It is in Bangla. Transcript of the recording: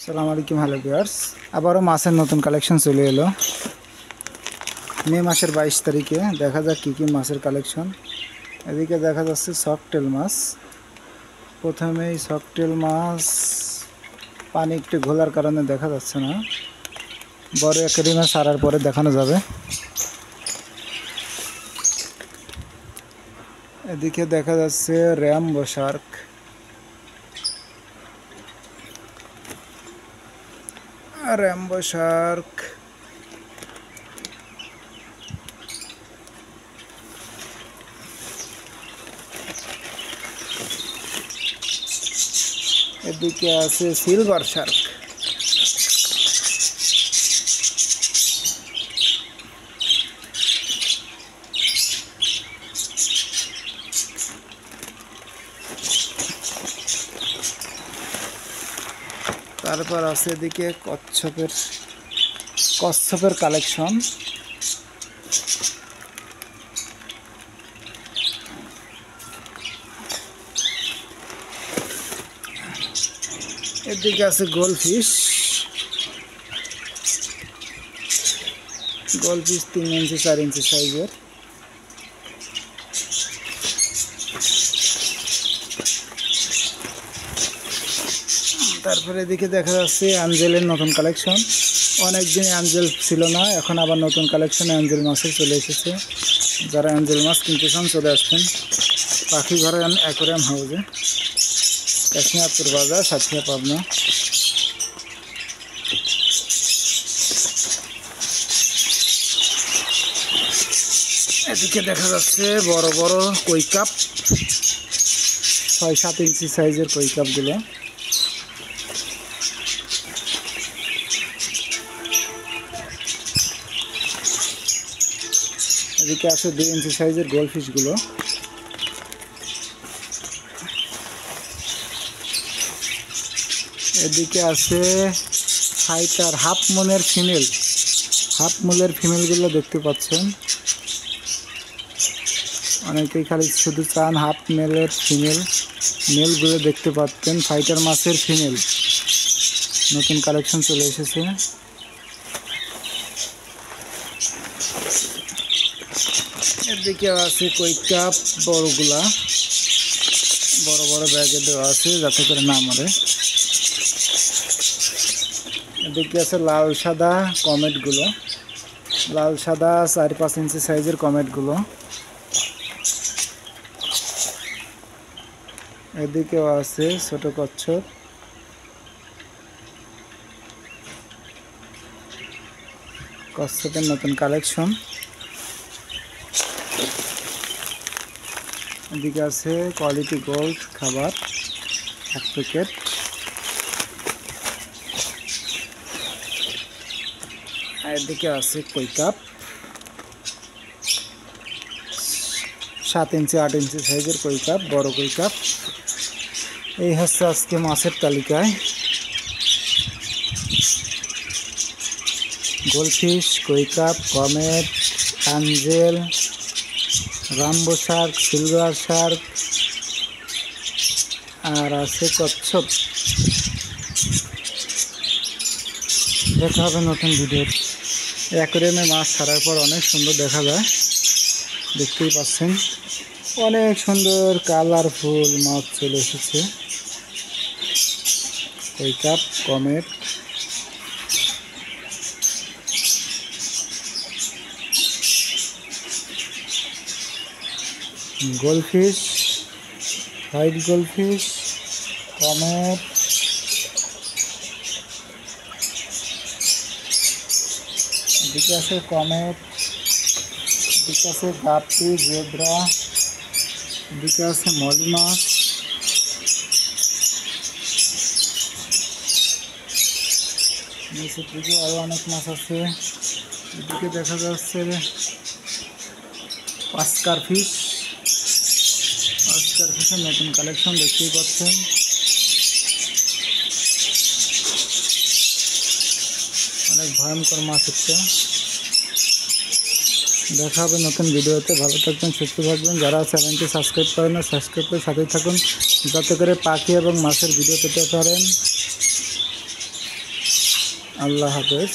আসসালামু আলাইকুম হ্যালো ভিউয়ার্স, আবারও মাছের নতুন কালেকশন চলে এলো। মে মাসের 22 তারিখে দেখা যাক কী কী মাছের কালেকশন। এদিকে দেখা যাচ্ছে সফটেল মাছ। প্রথমেই সফটেল মাছ পানি একটু ঘোলার কারণে দেখা যাচ্ছে না, বড় অ্যাকুয়ারিয়ামে ছাড়ার পরে দেখানো যাবে। এদিকে দেখা যাচ্ছে র্যাম্বো শার্ক, র্যাম্বো শার্ক। এদিকে আছে সিলভার শার্ক। তারপর আছে এদিকে কচ্ছপের কালেকশন। এদিকে আছে গোল্ডফিশ 3 ইঞ্চি 4 ইঞ্চি সাইজের। তারপরে এদিকে দেখা যাচ্ছে অ্যাঞ্জেলের নতুন কালেকশন। অনেকদিন অ্যাঞ্জেল ছিল না, এখন আবার নতুন কালেকশনে অ্যাঞ্জেল মাছের চলে এসেছে। যারা অ্যাঞ্জেল মাছ কিনতে চান চলে আসবেন পাখি ঘরের অ্যাকোয়ারিয়াম হাউসে, কাশিনাথপুর বাজার, সাতক্ষীরা, পাবনা। এদিকে দেখা যাচ্ছে বড় বড় কই কাপ, 6-7 ইঞ্চি সাইজের কই কাপগুলো। এদিকে আছে 2 ইঞ্চি সাইজের গোল্ডফিশগুলো। এদিকে আছে ফাইটার হাফ মুলের ফিমেলগুলো দেখতে পাচ্ছেন। অনেকেই খালি শুধু চান হাফ মেলের মেলগুলো দেখতে পাচ্ছেন। ফাইটার মাছের ফিমেল নতুন কালেকশন চলে এসেছে। এদিকে আছে কই কাপ বড়গুলা, বড় বড় ব্যাগে দেওয়া আছে যাতে করে না মরে। এদিকে আছে লাল সাদা কমেটগুলো, লাল সাদা 4-5 ইঞ্চি সাইজের কমেটগুলো। এদিকেও আছে ছোট কচ্ছপের নতুন কালেকশন। এদিকে আছে কোয়ালিটি গোল্ড খাবার 1 প্যাকেট। এদিকে আছে কই কাপ 7 ইঞ্চি 8 ইঞ্চি সাইজের কই কাপ, বড় কই কাপ। এই হচ্ছে আজকে মাছের তালিকায়। Goldfish, koi carp, comet, angel, rainbow shark, silver shark, আর আছে কচ্ছপ। দেখা হবে নতুন ভিডিও। অ্যাকোয়ারিয়ামে মাছ ছাড়ার পর অনেক সুন্দর দেখা যায়, দেখতেই পাচ্ছেন। অনেক সুন্দর কালারফুল মাছ চলে এসেছে। কই carp, comet, goldfish, white goldfish, comet, এদিকে আছে কমেট, এদিকে আছে গাপ্পি, জেব্রা, এদিকে আছে মলি মাছ, নিচের দিকে আরও অনেক মাছ আছে। এদিকে দেখা যাচ্ছে অস্কার ফিশের নতুন কালেকশন দেখতেই পাচ্ছেন। অনেক ভয়ঙ্কর মাছ হচ্ছে। দেখা হবে নতুন ভিডিওতে। ভালো থাকবেন, সুস্থ থাকবেন। যারা চ্যানেলটি সাবস্ক্রাইব করেন না, সাবস্ক্রাইব করে সাথেই থাকুন যাতে করে পাখি এবং মাছের ভিডিও পেতে পারেন। আল্লাহ হাফেজ।